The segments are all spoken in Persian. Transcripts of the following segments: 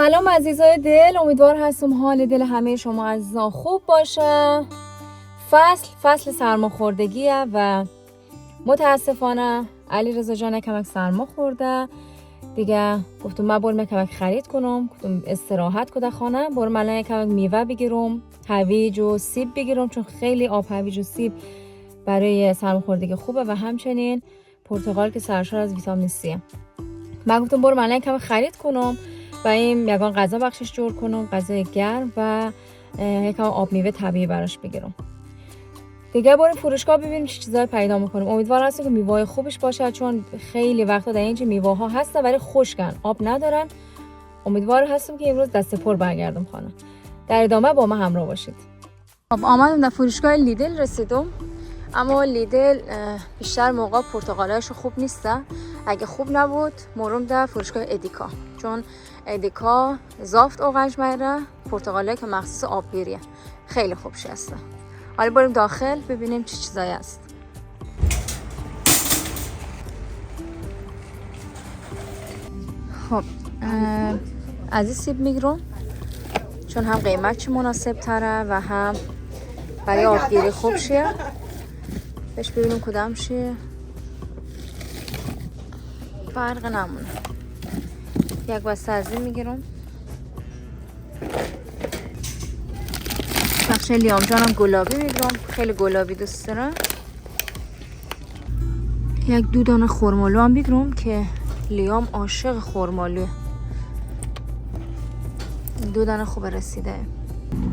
سلام عزیزای دل، امیدوار هستم حال دل همه شما عزیزان خوب باشه. فصل سرماخوردگیه و متاسفانه علیرضا جان کمک سرما خورده دیگه. گفتم من برم کمک خرید کنم، گفتم استراحت کنم خانه، برم الان کمک میوه بگیرم، هویج و سیب بگیرم، چون خیلی آب هویج و سیب برای سرماخوردگی خوبه و همچنین پرتقال که سرشار از ویتامین C. من گفتم برم الان کمک خرید کنم و این یگان غذا بخشش جور کنم، غذای گرم و یکم آب میوه طبیعی براش بگیرم. دیگه بریم فروشگاه ببینیم چه چیزایی پیدا میکنیم. امیدوارم هستم که میوه خوبش باشه، چون خیلی وقتا در اینجا میوه ها هستن ولی خشکن، آب ندارن. امیدوارم هستم که امروز دست پر برگردم خانه. در ادامه با ما همراه باشید. خب آمدم در فروشگاه لیدل رسیدم، اما لیدل بیشتر موقع پرتقالایش خوب نیسته. اگه خوب نبود مرم در فروشگاه ادیکا، چون ادیکا زافت اوغنج میره، پرتقاله که مخصوص آبگیریه، خیلی خوبش هسته. حالا بریم داخل ببینیم چه چیزایی هست. خب از این سیب میگیرم چون هم قیمتش مناسب تره و هم برای آبگیری خوب شه. بهش ببینیم کدام شه، فرق نمونه. یک بسته از این میگیرم. بخش لیام جانم گلابی میگیرم، خیلی گلابی دوست دارم. یک 2 دانه خرمالو هم میگیرم که لیام عاشق خرمالوه. 2 دانه خوب رسیده.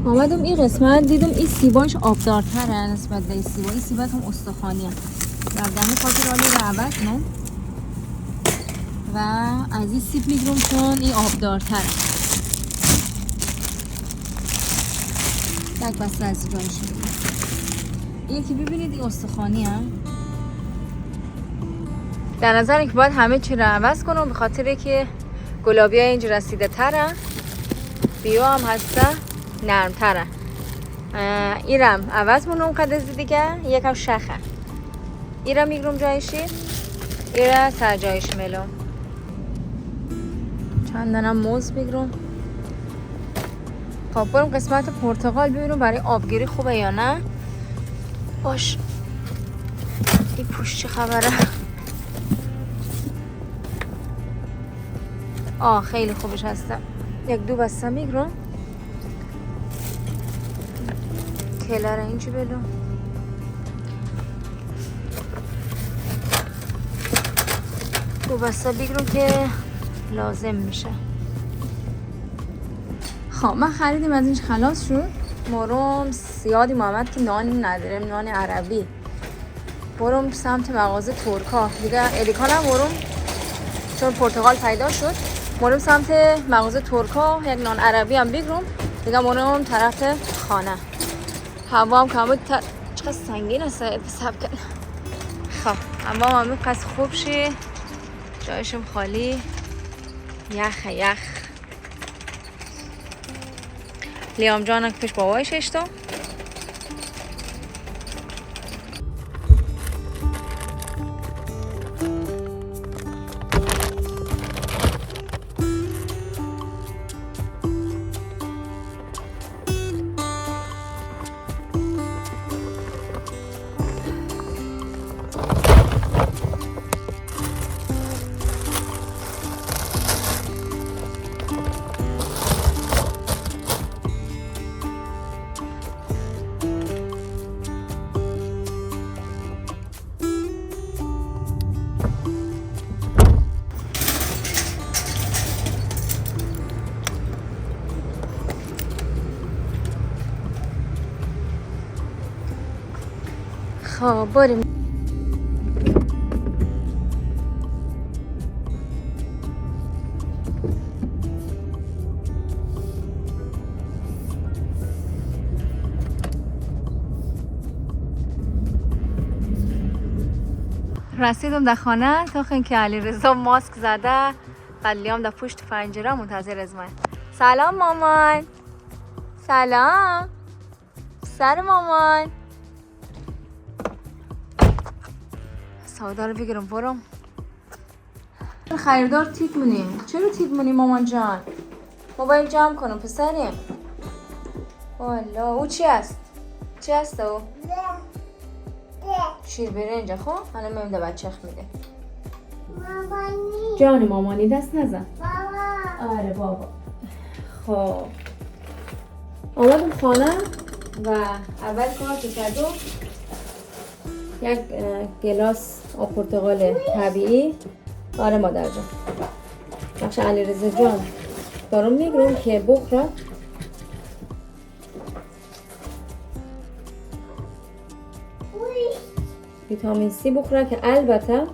آمدم این قسمت دیدم این سیباش آبدارتره نسبت به این سیبا. این سیبا هم استخوانیه. رفتم خاطر آلی رو عوض کنم و از این سیب میگیرم چون این آبدارتره. یک بسته از این جایش میگیرم. این که ببینید این استخوانیه. در نظر که باید همه چی رو عوض کنم، به خاطر که گلابی ها اینجا رسیده تره، بیو هم هسته نرم تره. ایرم عوض مونم قد از دیگه یکم شخه. ایرم میگرم جایشی، ایرم سر جایش ملم. چند دانم موز بگیرم. خب برم قسمت پرتقال ببینم برای آبگیری خوبه یا نه. باش این پوش چه خبره؟ خیلی خوبش هستم. 1-2 بسته میگیرم. کلر اینجا بلو. دو بسته بگیرم که لازم میشه. خب من خریدیم از اینج خلاص شد. مرم سیادی محمد که نان ندارم، نان عربی. برم سمت مغازه ترکا دیگه. ادیکا نمورم چون پرتقال پیدا شد. مرم سمت مغازه ترکا یک نان عربی هم بگیرم دیگه. مرم طرف خانه. هوا هم کمود چقدر سنگین است حساب کن. خب هوا هم قصد خوب شه، جایشم خالی، یخ لیام جانم که پیش بابایش اشتم. خب بریم. رسیدم در خانه تا که علیرضا ماسک زده، لیام در پشت پنجره منتظر از من. سلام مامان. سلام. سر مامان. سودا رو بگیرم برم. خریدار تیپ مونی. چرا تیپ مونی مامان جان؟ موبایل جمع کنم پسریم. والا او چی است؟ چی است او؟ شیر برنجه. خب الان میمده بچه میده. مامانی جان مامانی دست نزن. بابا. آره بابا. خب آمدم خانه و اول کار که کردم یک گلاس آب پرتقال طبیعی. آره مادر جان. بخش علیرضا جان دارم میگرم که بخوره. ویتامین سی بخوره که البته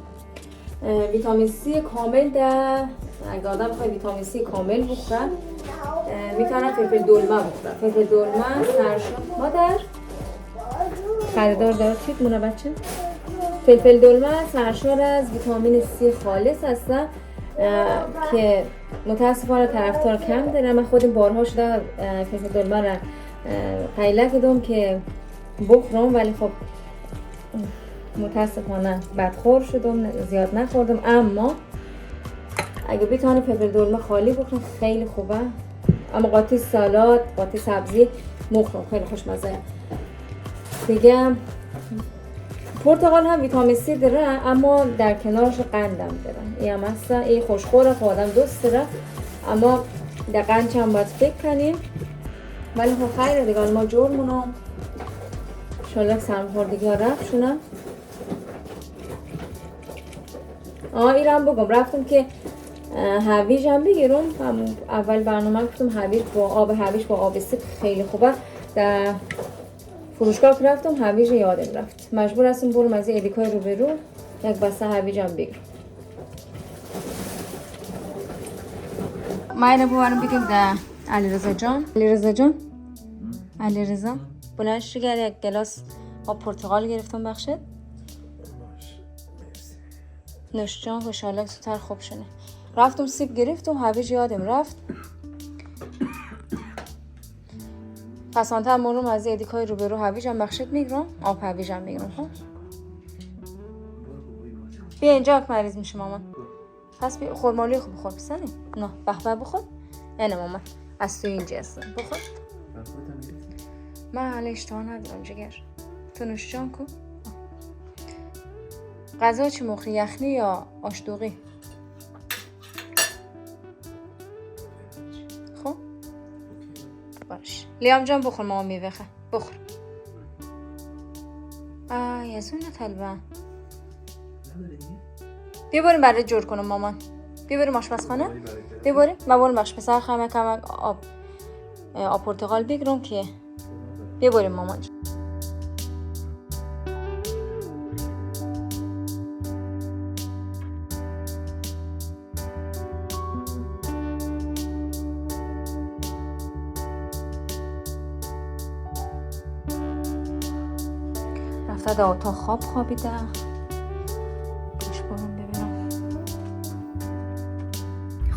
ویتامین سی کامل ده. اگه آدم بخواه ویتامین سی کامل بخوره میتونه فلفل دلمه بخوره. فلفل دلمه سرشار مادر خریدار داره چیت مونه بچه. فلفل دلمه سرشار از ویتامین سی خالص هسته که متاسفانه طرفدار کم داره. من خودم بارها شده فلفل دلمه را پیله کردم که بخورم ولی خب متاسفانه بدخور شدم زیاد نخوردم. اما اگه بتونی فلفل دلمه خالی بخورم خیلی خوبه. اما قاطی سالاد قاطی سبزی مخورم خیلی خوشمزه. دیگه پرتقال هم ویتامین سی داره اما در کنارش قندم داره. این هم هست این خوشخوره که آدم دوست داره اما در قند هم باید فکر کنیم. ولی خب خیلی دیگه ما جورمونم انشالله سرماخوردگی ها رفت شونم. ایرم بگم رفتم که هویج هم بگیرم. اول برنامه گفتم هویج با آب هویج با آب سیب خیلی خوبه. در فروشگاه که رفتم هویج یادم رفت. مجبور هستم برم از این ادیکای رو به رو یک بسته هویج هم بگیرم. ما اینو ببرم بگیم در علیرضا جان. علیرضا بلند شگر یک گلاس آب پرتقال گرفتم بخشید. نوش جان خوشحاله زودتر خوب شنه. رفتم سیب گرفتم هویج یادم رفت. پسانتر مرم از ادیکای رو به رو هویج هم بخشید میگرم. آب هویج هم میگرم. خب بیا اینجا که مریض میشه مامان. پس بیا خورمالی خوب بخور پسرم. نه به بخور. یعنی مامان از توی اینجا هستم بخور. من حالا اشتها ندارم جگر. تو نوش جان کو. غذا چی مخری یخنی یا آشدوغی؟ خب باش لیام جان بخور مامان میوه بخور. یزون نتلبه بیا بریم برای جور کنم مامان. بیا بریم آشپزخانه. بیا بریم من بریم بخش پسر خمه کمک آب پرتقال بگیرم که بیا بریم مامان جان. رفته در اتاق خواب خوابیده. پیش برم ببینم.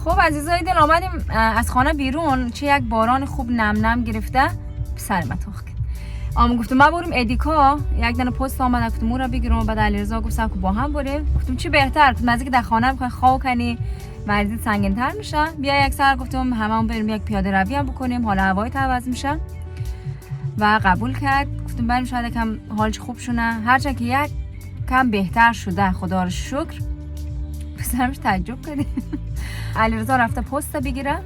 خب عزیزای دل آمدیم از خانه بیرون. چه یک باران خوب نم نم گرفته پسر ما تاخ کرد. گفتم ما بریم ادیکا. یک دونه پست آمد گفتم اون رو بگیرم. بعد علیرضا گفت که با هم بریم. گفتم چی بهتر گفتم از اینکه در خانه بخوای خواب کنی مریضیت سنگین‌تر میشه. بیا یک سر گفتم هممون بریم یک پیاده روی هم بکنیم حالا هوای عوض میشه. و قبول کرد. گفتم بریم شاید کم حالش خوب شونه. هرچند که یک کم بهتر شده خدا رو شکر. پسرمش تعجب کرد. علیرضا رفته پست بگیره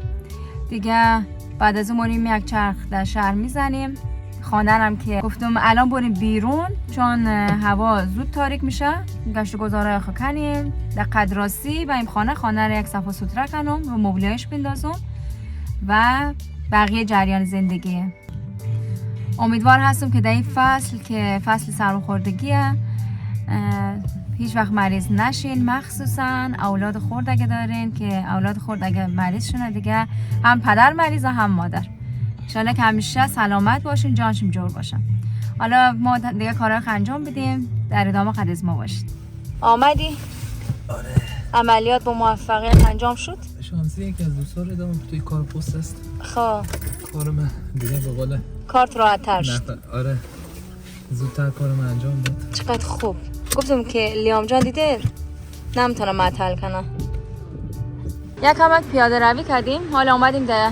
دیگه. بعد از اون مریم یک چرخ در شهر میزنیم. خانه هم که گفتم الان بریم بیرون چون هوا زود تاریک میشه. گشت و گذارای خو کنیم در قدراسی و این خانه رو یک صفحه سوتره کنم و مبلیایش بندازم و بقیه جریان زندگی. امیدوار هستم که در این فصل که فصل سرماخوردگیه هیچ وقت مریض نشین. مخصوصا اولاد خرد اگه دارین که اولاد خرد اگه مریض شونه دیگه هم پدر مریضه هم مادر. انشالله که همیشه سلامت باشین جانشون جور باشن. حالا ما دیگه کارهای انجام بدیم در ادامه قدیز ما باشید. آمدی؟ آره. عملیات با موفقیت انجام شد؟ شانسی یکی از دوستان رو دارم توی کار پست است. خب کار من دیگه به قول کارت راحت تر شد. آره زودتر کار من انجام داد. چقدر خوب. گفتم که لیام جان دیده نمیتونم معطل کنم. یک کمک پیاده روی کردیم. حالا اومدیم در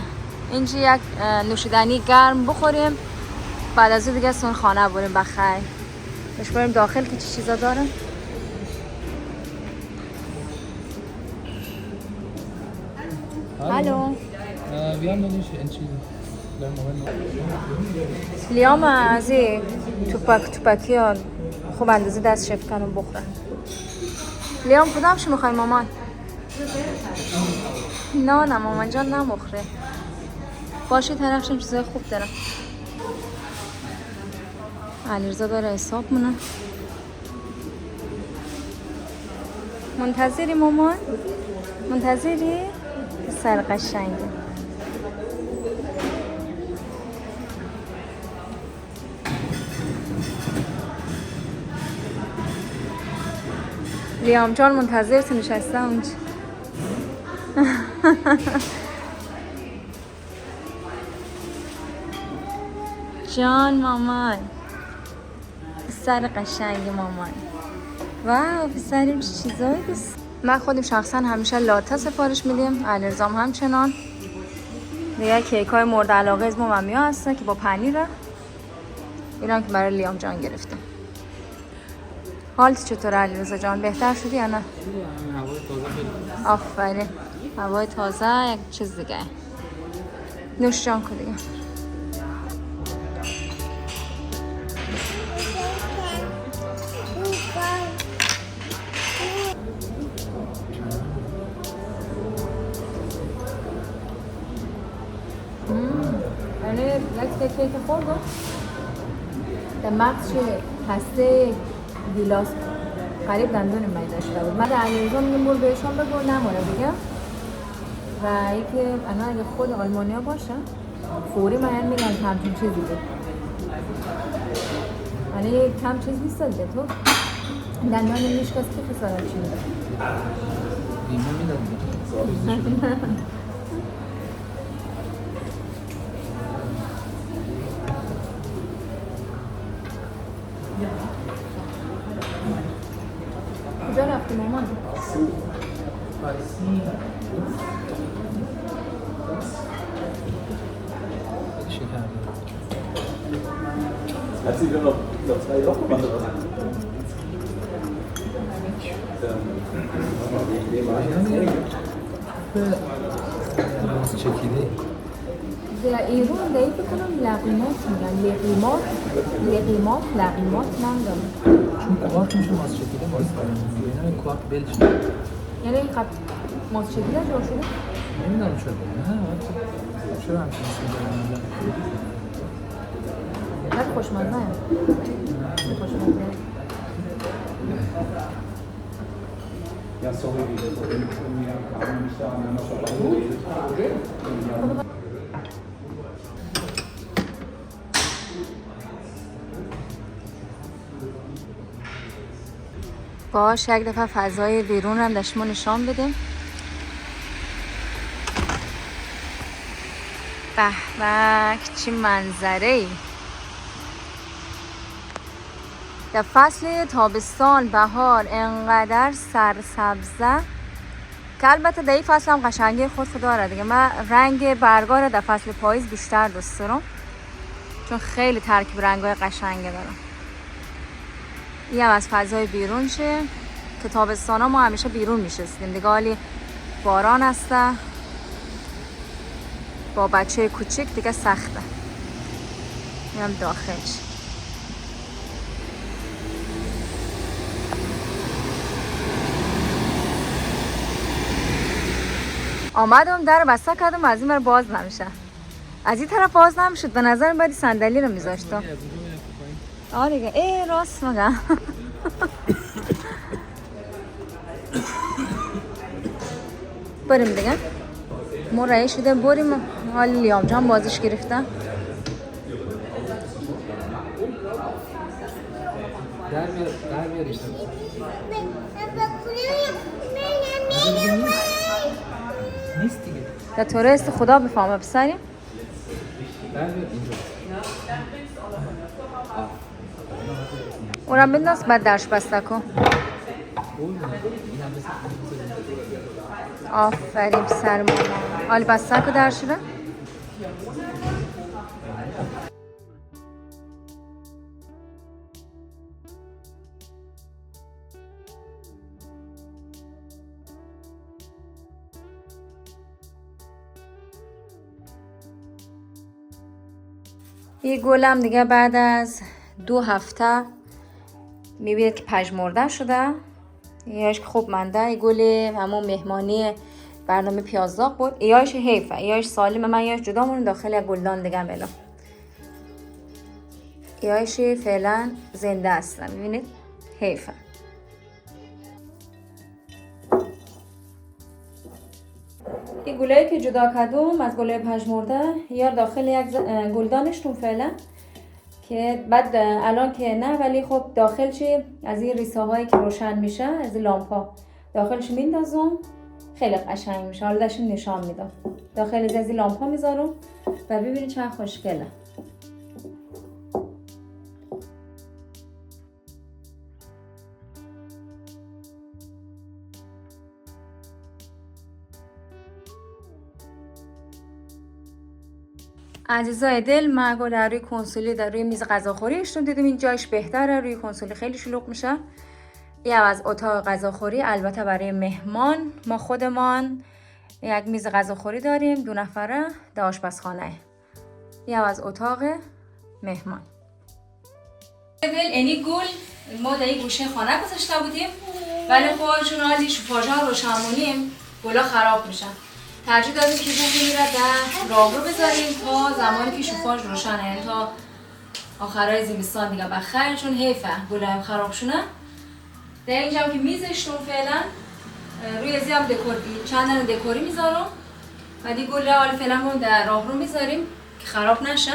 اینجا یک نوشیدنی گرم بخوریم، بعد از اون دیگه سون خانه بریم بخیر. بش بریم داخل که چی چیزا داره. الو بیام نمیشه این چیزی لیام از این توپکی ها خوب اندازه دست شف کنم بخورم. لیام کدامش میخوای مامان؟ نه مامان جان نمخوره. باشه طرفشم چیزای خوب دارم. علیرضا داره حساب مونه. منتظری مامان؟ منتظری؟ سر قشنگه. لیام جان منتظرت نشسته اونجا. جان مامان، پسر قشنگ مامان. واو پسریم چه چیزایی بس. من خودم شخصا همیشه لاته سفارش میدیم، علیرضام همچنان. دیگه کیک های مورد علاقه از ما ممیا هستن که با پنیره. اینا که برای لیام جان گرفتم. حالت چطور علیرضا جان؟ بهتر شدی یا نه؟ هوای تازه. آفرین، هوای تازه یک چیز دیگه. نوش جان کن دیگه. یک کیک خوردم. در مغزش هسته گیلاس قریب دندون من داشته بود. من در علیرضا میگم برو بهشون بگو نمونه دیگه. و یکی انا اگه خود آلمانیا باشه فوری من میگن همچین چیزی بود. یعنی کم چیز نیست دیگه تو دندان میشکست که خسارت چی میده. بیمه میدن. کجا رفتی مامان؟ Hat sie nur noch 2 Wochen gemacht oder was? چکیده در ایران دیگه بکنم لقیمات میگن. لقیمات نمیدونم. چون کوارت میشه ماست چکیده باید کنیم. یعنی کوارت بلش یعنی این قبل ماست چکیده جور شده؟ نمیدونم چرا. نه چرا همچین میشه بعد خوشمزه هم. خوشمزه. Ja, sorry, wir kamen nicht da, wir haben schon geredet. باش یک دفعه فضای بیرون هم داشتیم نشان بدیم. به به چه منظره ای. در فصل تابستان بهار انقدر سرسبزه که البته در این فصل هم قشنگی خود داره دیگه. من رنگ برگا رو در فصل پاییز بیشتر دوست دارم چون خیلی ترکیب رنگای قشنگی داره. این هم از فضای بیرون شه که تابستان ها ما همیشه بیرون میشستیم دیگه. حالی باران هسته با بچه کوچیک دیگه سخته. این هم داخلش. آمدم در بسته کردم از این باز نمیشه. از این طرف باز نمیشد. به نظر باید صندلی رو میذاشتم. آره دیگه. ای راست میگم. بریم دیگه. ما رای شده بریم. حال لیام جان بازش گرفته. در بیارش نیست دیگه. در توریست خدا بفهمه بسریم. در بیار اینجا. اونم بنداز بعد درش بسته کن. آفرین سر مامان. حال بسته کن درش رو. این گلم دیگه بعد از 2 هفته میبینید که پژمرده شده. ایاش که خوب منده. این گل همون مهمانی برنامه پیازداغ بود. ایاش حیفه، ایاش سالمه. من ایاش جدا مونم داخل یک گلدان دیگه بلا. ایاش فعلا زنده هستن. میبینید حیفه. این گلایی که جدا کردم از گلای پژمرده یا داخل یک گلدانشتون فعلا که بعد الان که نه، ولی خب داخلش از این ریسه هایی که روشن میشه از این لامپ ها داخلش میندازم، خیلی قشنگ میشه. حالا داشتم نشان میدم. داخل از این لامپ ها میذارم و ببینید چقدر خوشگله. عزیزای دل، ما در روی کنسولی در روی میز غذاخوری اشتون دیدیم. این جایش بهتره، روی کنسولی خیلی شلوغ میشه. این از اتاق غذاخوری، البته برای مهمان ما خودمان یک میز غذاخوری داریم 2 نفره در آشپزخانه. این از اتاق مهمان. دل اینی گل ما در این گوشه خانه گذاشته بودیم، ولی خب چون از این شوفاژها رو روشنمونیم گلا خراب میشن. ترجیح دادیم که بگیریم در راه رو بذاریم تا زمانی که شوفاژ روشنه، یعنی تا آخرای زمستان دیگه بخیر، چون حیفه گلای خراب شونه. در اینجا که میزشتون فعلا روی ازی هم چند دکوری میذارم و دی گل حال فعلا هم در راه رو میذاریم که خراب نشه.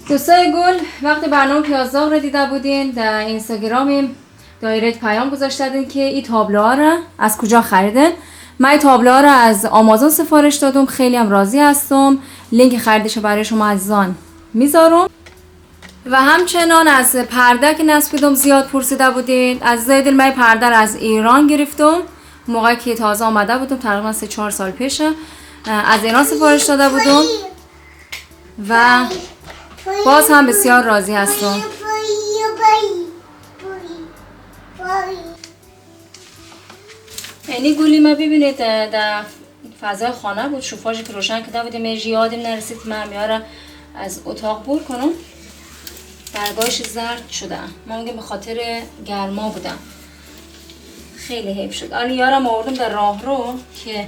دوستای گل، وقتی برنامه پیازداغ رو دیده بودین در اینستاگرامیم دایرکت پیام گذاشتین که این تابلوها رو از کجا خریدن. من این تابلوها رو از آمازون سفارش دادم، خیلی هم راضی هستم. لینک خریدش رو برای شما عزیزان میذارم. و همچنان از پرده که نصب کردم زیاد پرسیده بودین. عزیزای دل، من پرده رو از ایران گرفتم، موقعی که تازه آمده بودم، تقریبا 3-4 سال پیشه از ایران سفارش داده بودم و باز هم بسیار راضی هستم. اینی گلی ما ببینید در فضای خانه بود، شوفاژی که روشن کرده بودیم، یادم نرسید من میاره از اتاق بور کنم. برگاهش زرد شده، من میگم به خاطر گرما بودم. خیلی حیف شد. الان یارم آوردم در راه رو که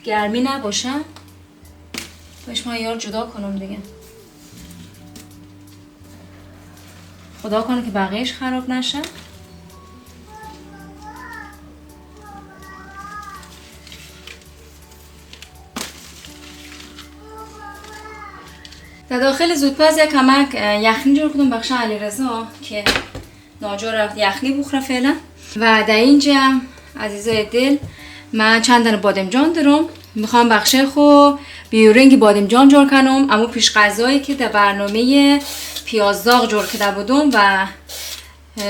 گرمی نباشه. باش من یار جدا کنم دیگه. خدا کنه که بقیهش خراب نشه. در داخل زودپز یک کمک یخنی جور کردم بخش علیرضا که ناجور رفت یخنی بخوره فعلا. و در اینجا عزیزای دل من چند دانه بادمجان دارم. میخوام بخشه خو بیورنگ بادمجان جور کنم. اما پیش غذایی که در برنامه پیازداغ جور کرده بودم و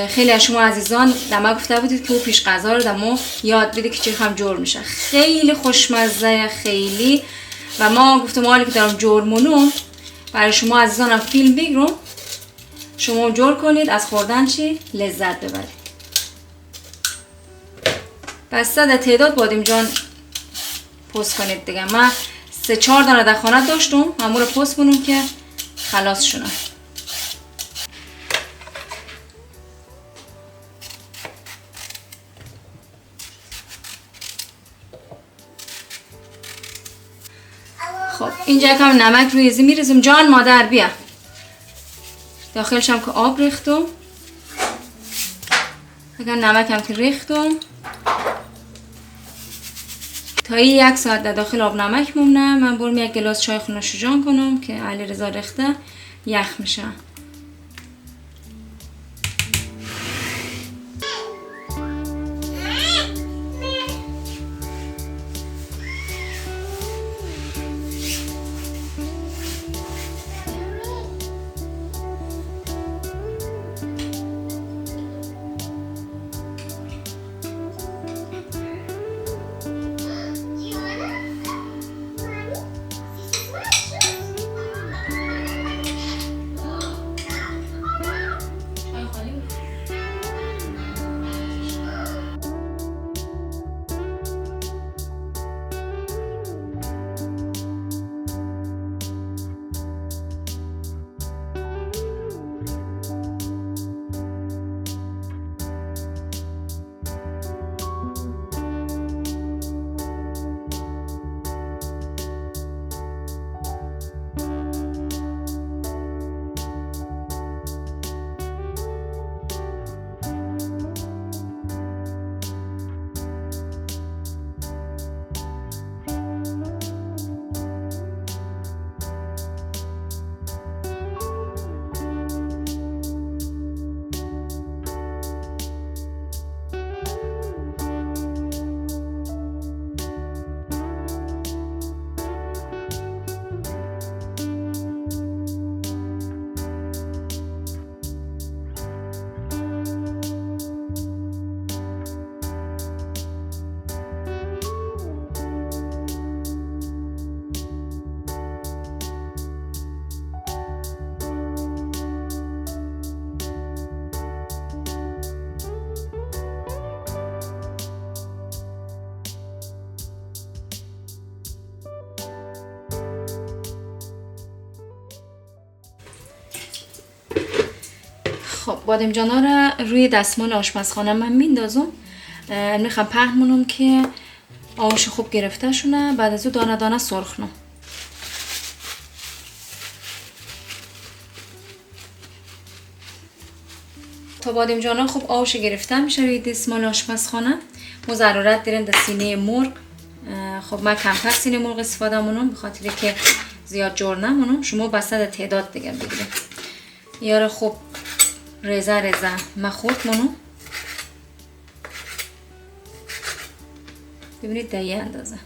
خیلی از شما عزیزان دما گفته بودید که او پیش غذا رو دما یاد بده که چه هم جور میشه. خیلی خوشمزه خیلی. و ما گفتم حالی که دارم جور مونم برای شما عزیزانم فیلم بگیرم، شما جور کنید از خوردن چی لذت ببرید. بسته در تعداد بادمجان پست کنید دیگه. من 3-4 دانه در خانه داشتم، همون رو پست کنم که خلاص شونم. خب اینجا کم نمک روی زی میریزم. جان مادر بیا. داخلش هم که آب ریختم. اگر نمک هم که ریختم تا این 1 ساعت در داخل آب نمک مونده. من برم یک گلاس چای خونه شوجان کنم که علیرضا ریخته یخ میشه. خب بادمجانا رو روی دستمال آشپزخانه من میندازم. میخوام پهن مونم که آبش خوب گرفته شونه. بعد از او دانه دانه سرخنم. تا بادمجانا خوب آبش گرفته میشه روی دستمال آشپزخانه ما ضرورت داریم در سینه مرغ. خب من کمتر سینه مرغ استفاده مونم بخاطر که زیاد جور نمونم. شما بسته در تعداد دیگه بگیرید. یاره خوب ریزه مخورد مونم. ببینید در یه اندازه.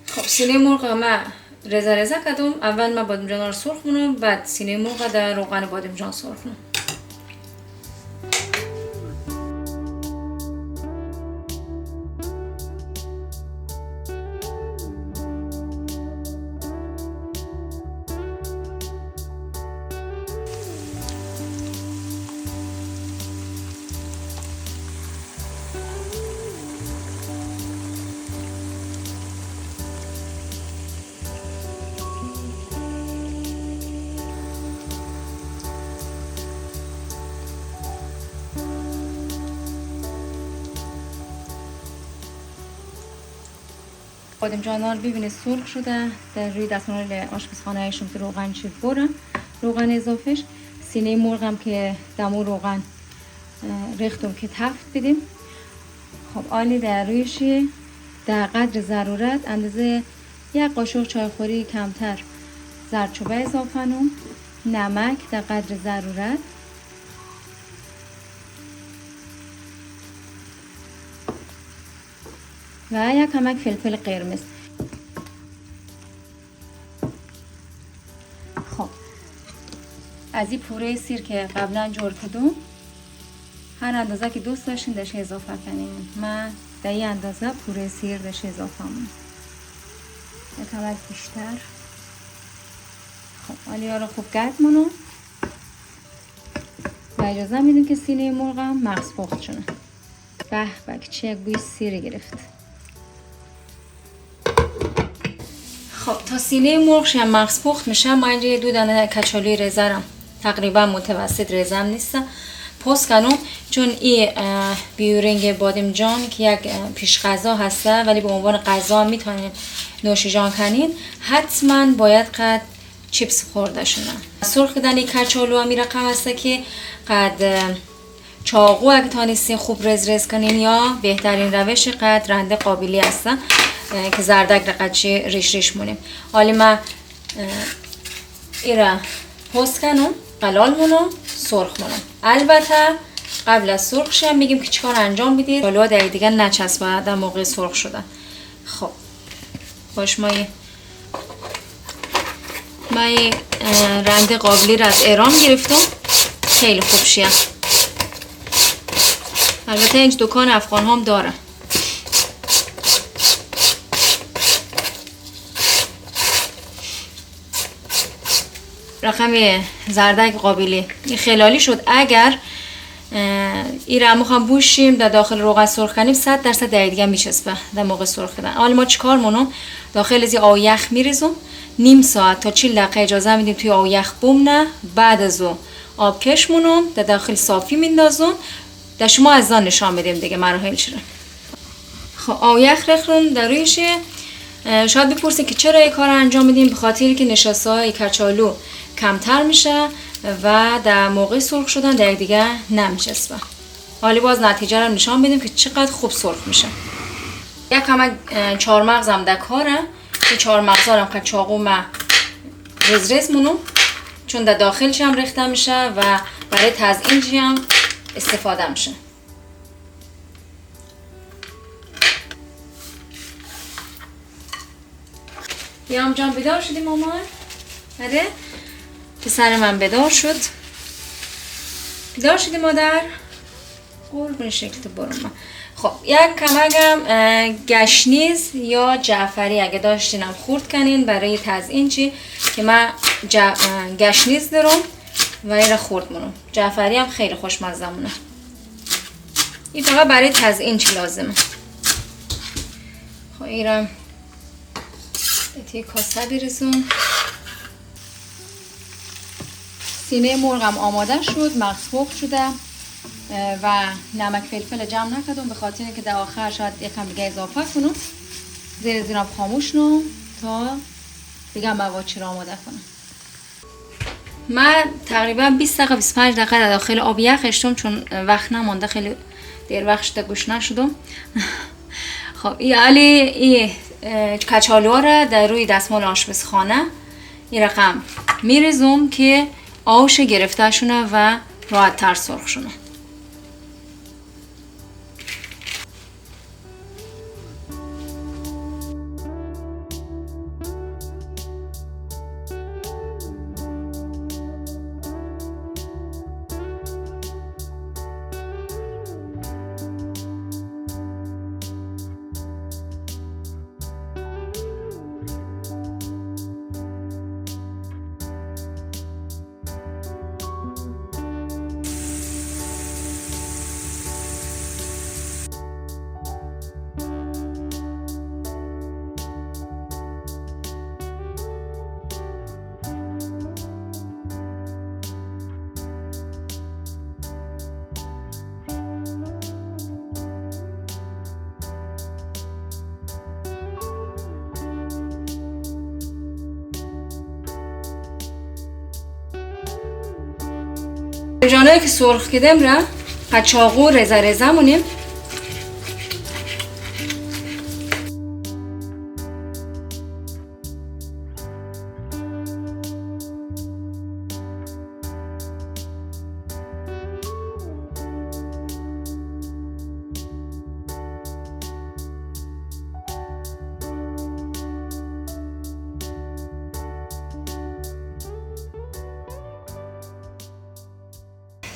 خب سینه مرغ من ریزه کردم. اول من بادمجان رو سرخ مونم، بعد سینه مرغ در روغن بادمجان سرخ مونم. بادمجان‌ها رو ببینید سرخ شده. در روی دستمال آشپزخانه شما که روغن شد برم روغن اضافهش. سینه مرغم که دمو روغن ریختم که تفت بدیم. خب آلی در رویش در قدر ضرورت اندازه یک قاشق چایخوری کمتر زردچوبه اضافه کنم. نمک در قدر ضرورت. و یک کمک فلفل قرمز. خب از این پوره سیر که قبلا جور کردم هر اندازه که دوست داشتین داشته اضافه کنین. من در این اندازه پوره سیر داشته اضافه کنم. یک کمک بیشتر. خب آلیا رو خوب گرد منم و اجازه میدیم که سینه مرغم مغز پخت شونه. به به چه یک بوی سیری گرفت. خب تا سینه مرغش هم مغز پخت میشه ما اینجا 2 دانه کچالوی رزرم تقریبا متوسط رزم نیست پست کنم، چون این بیورنگ بادمجان که یک پیش غذا هسته ولی به عنوان غذا میتونین نوشیجان کنین، حتما باید قد چیپس خورده شونه. سرخ کردن کچالو هم میره رقم هسته که قد چاقو اگه تانستین خوب رز کنین یا بهترین روش قد رنده قابلی هستن که زردک رقدچی ریش مونیم. حالی من ایره پست کنم قلال مونم سرخ مونم. البته قبل از سرخش هم میگیم که چیکار انجام بدید کالوها در دیگه نچسبه در موقع سرخ شدن. خب باش ما رنده قابلی را از ایران گرفتم، خیلی خوب شیه. البته اینج دکان افغان هم داره. رقم زردک قابلی این خلالی شد. اگر این را میخوام بوشیم در داخل روغن سرخ کنیم 100% در دیگه میچسبه در موقع سرخ کردن. حالا ما چیکار مونم داخل از آب یخ میریزم نیم ساعت تا 40 دقیقه اجازه میدیم توی آب یخ بمونه. بعد از اون آب کش مونم در داخل صافی میندازم. در شما از آن نشان بدیم دیگه مراحل چیه. خب آب یخ رختم در رویش. شاید بپرسید که چرا این کار انجام میدیم؟ به خاطری که نشاست‌های کچالو کمتر میشه و در موقع سرخ شدن در دیگه نمیچسبه. حالا باز نتیجه رو نشان بدیم که چقدر خوب سرخ میشه. یک کمک چهارمغزم در کاره. این چهارمغزا رو که چاقو ما رز مونم چون در داخلش هم ریخته میشه و برای تزیینش هم استفاده میشه. بیام جان بیدار شدی مامان؟ آره؟ پسر من بیدار شد. بیدار شدی مادر؟ قربون شکلت برم من. خب یک کمکم گشنیز یا جعفری اگه داشتینم خورد کنین برای تزیین چی که من گشنیز دارم و این را خورد مونم. جعفری هم خیلی خوشمزه مونه. این فقط برای تزیین چی لازمه. خب ایرم توی کاسه بریزم. سینه مرغم آماده شد، مغز پخت شده و نمک فلفل جمع نکردم به خاطر اینکه در آخر شاید یکم دیگه اضافه کنم. زیرم خاموش نم تا دیگه مواد چی را آماده کنم. من تقریبا 20 دقیقه 25 دقیقه در داخل آب یخ اشتم چون وقت نمونده، خیلی دیر وقت شده گوش نشدم. خب این کچالوها را در روی دستمال آشپزخانه این رقم میریزم که آش گرفته شونه و راحت تر سرخ شونه. جانایی که سرخ کردم را قچاقو رزه مونیم.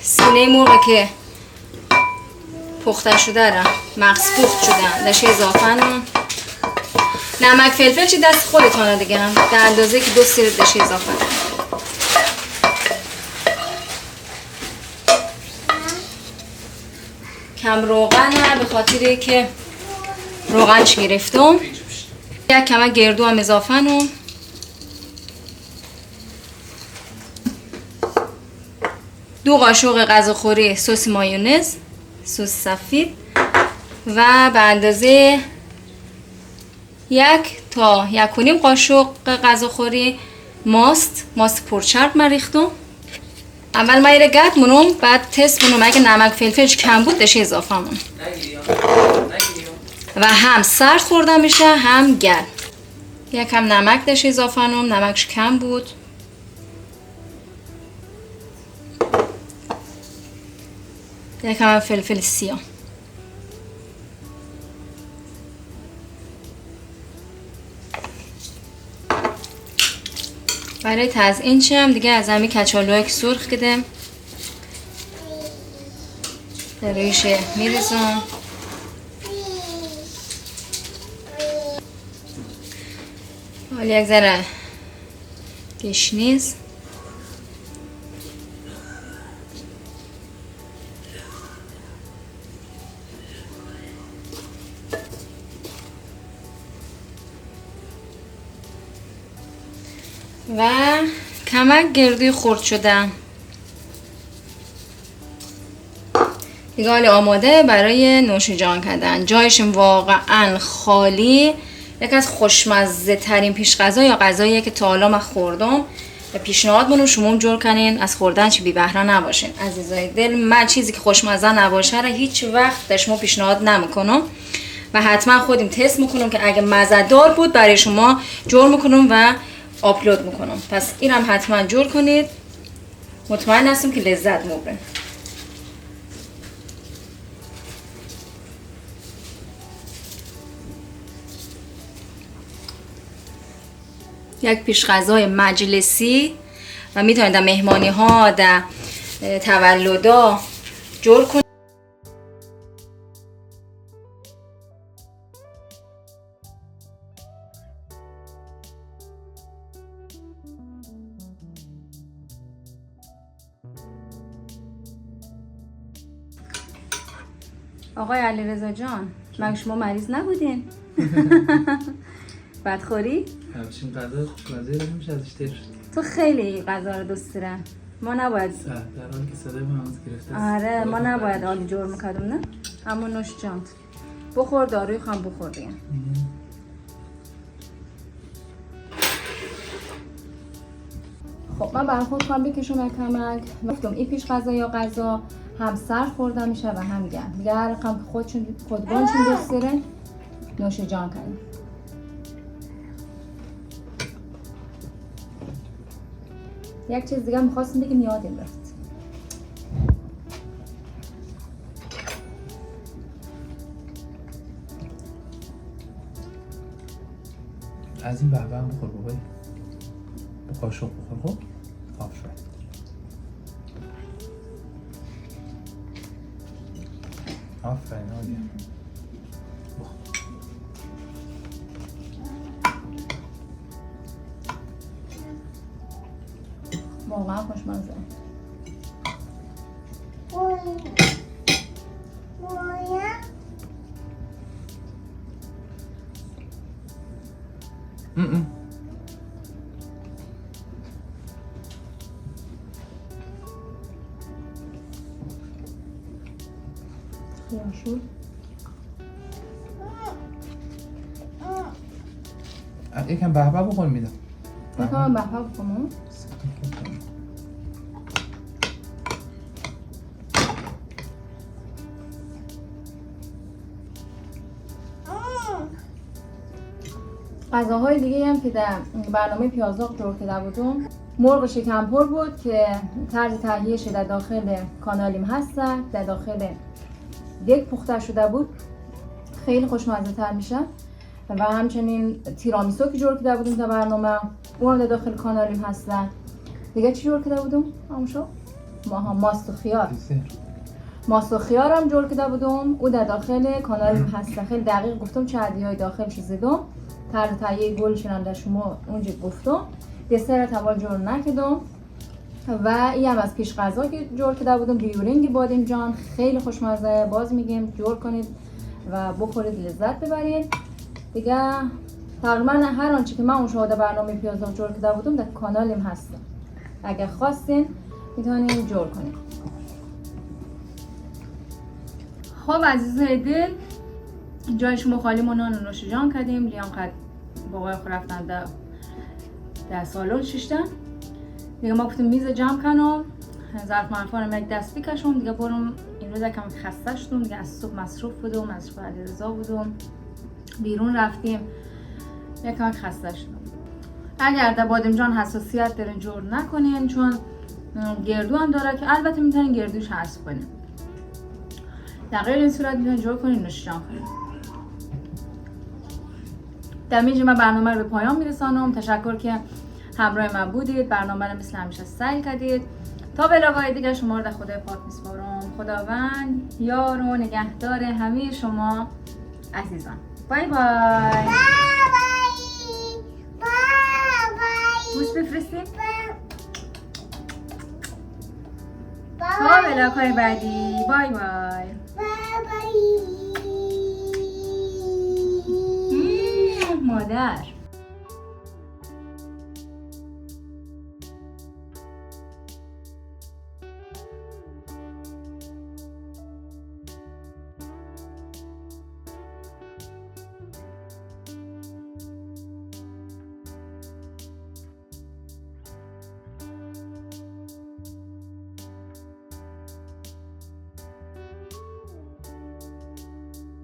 سینه مرغ که پخته شده را مغز پخت شده دش اضافه نم. نمک فلفل چی دست خودتانه دیگه هم در اندازه که 2 سیر دش اضافه نم. کم روغن به خاطری که روغنش گرفتم. یک کمک گردو هم اضافه نم. دو قاشق غذاخوری سس مایونز، سس سفید و به اندازه 1 تا 1.5 قاشق غذاخوری ماست پرچرب من ریختم. اول من ایره گرد مونم، بعد تست مونم اگه نمک فلفلش کم بود دشه اضافه مون و هم سرد خوردن میشه هم گرد. یکم نمک دشه اضافه نم، نمکش کم بود. یکم فلفل سیاه. برای تزیین هم دیگه از همین کچالوها که سرخ کردم درش میریزم. حالا یک ذره گشنیز، و کمک گردوی خرد شده دیگه. حالا آماده برای نوش جان کردن. جایش واقعا خالی. یکی از خوشمزه ترین پیش غذا یا غذاییه که تا حالا من خوردم. پیشنهاد منو شما هم جور کنین، از خوردن چه بی بهره نباشین عزیزای دل. من چیزی که خوشمزه نباشه را هیچ وقت به شما پیشنهاد نمیکنم و حتما خودم تست میکنم که اگه مزه دار بود برای شما جور میکنم و آپلود میکنم. پس اینم حتما جور کنید، مطمئن هستم که لذت میبرین. یک پیش غذای مجلسی و میتونید در مهمانی ها، در تولدا جور کنید. آقای علیرضا جان، مگه شما مریض نبودین؟ بدخوری؟ همچین غذا خوشمزه رو نمیشه ازش تیر شد. تو خیلی غذا رو دوست دارم. ما نباید در حالی که صدای من از گرفته. آره ما نباید آلی جور میکردم نه؟ اما نوش جانت. بخور داروی خام بخور دیگه. خب من برخورد کنم بکشم یک کمک. گفتم این پیش غذا یا غذا هم سرد خوردن میشه و هم گرم. دیگه هر رقم خودگانشون دوست داره نوش جان کنیم. یک چیز دیگه میخواستم بگم یادم رفت. از این بهبه هم بخور بابایی. با قاشق بخور. خب آفرین. آفرین عالیه. واقعا خوشمزه. خیاشول یکم بهبه بخور میدم. یکم بهبه بخورم. غذاهای دیگه هم که در برنامه پیازداغ جور کرده بودم، مرغ شکمپر بود که طرز تهیهش در داخل کانالیم هست، در داخل دیگ پخته شده بود، خیلی خوشمزه تر میشه. و همچنین تیرامیسو که جور کرده بودم در برنامه، اون در داخل کانالیم هست. دیگه چی جور کرده بودم؟ همشو ماست و خیار. ماست و خیار هم جور کرده بودم، او در داخل کانالیم هست. خیلی دقیق گفتم چه عدیهای داخلش زدم، طرز تهیه گلشون هم در شما اونجا گفتم. دسر تبال جور نکردم و این هم از پیش غذا که جور کرده بودم، بیورینگ بادمجان، خیلی خوشمزه. باز میگم جور کنید و بخورید، لذت ببرید. دیگه تقریبا هر آنچه که من اون شده برنامه پیازداغ جور کرده بودم در کانالیم هستم، اگر خواستین میتونین جور کنید. خب عزیزای دل، جای شما خالی ما نان و نوش جان کردیم. لیام قد بابای خود رفتن در سالن ششتن دیگه. ما گفتیم میز جمع کنم، ظرف منفعه رو یک دست بکشم دیگه. برم این روز کم خسته شدم دیگه، از صبح مصروف بودم، مصروف علیرضا بودم، بیرون رفتیم، یکم خسته شدم. اگر در بادمجان حساسیت دارین جور نکنین، چون گردو هم داره که البته میتونین گردوش حذف کنین. در غیر این صورت میتونین جور کنین، نوش جان کنین. در اینجا من برنامه رو به پایان میرسانم. تشکر که همراه من بودید، برنامه رو مثل همیشه سعی کردید. تا ولاگ‌های دیگه شما رو در خدای پاک میسپارم. خداوند یار و نگهدار همه شما عزیزان. بای بای. بوس بفرستیم. تا ولاگ‌های بعدی. بای بای. مادر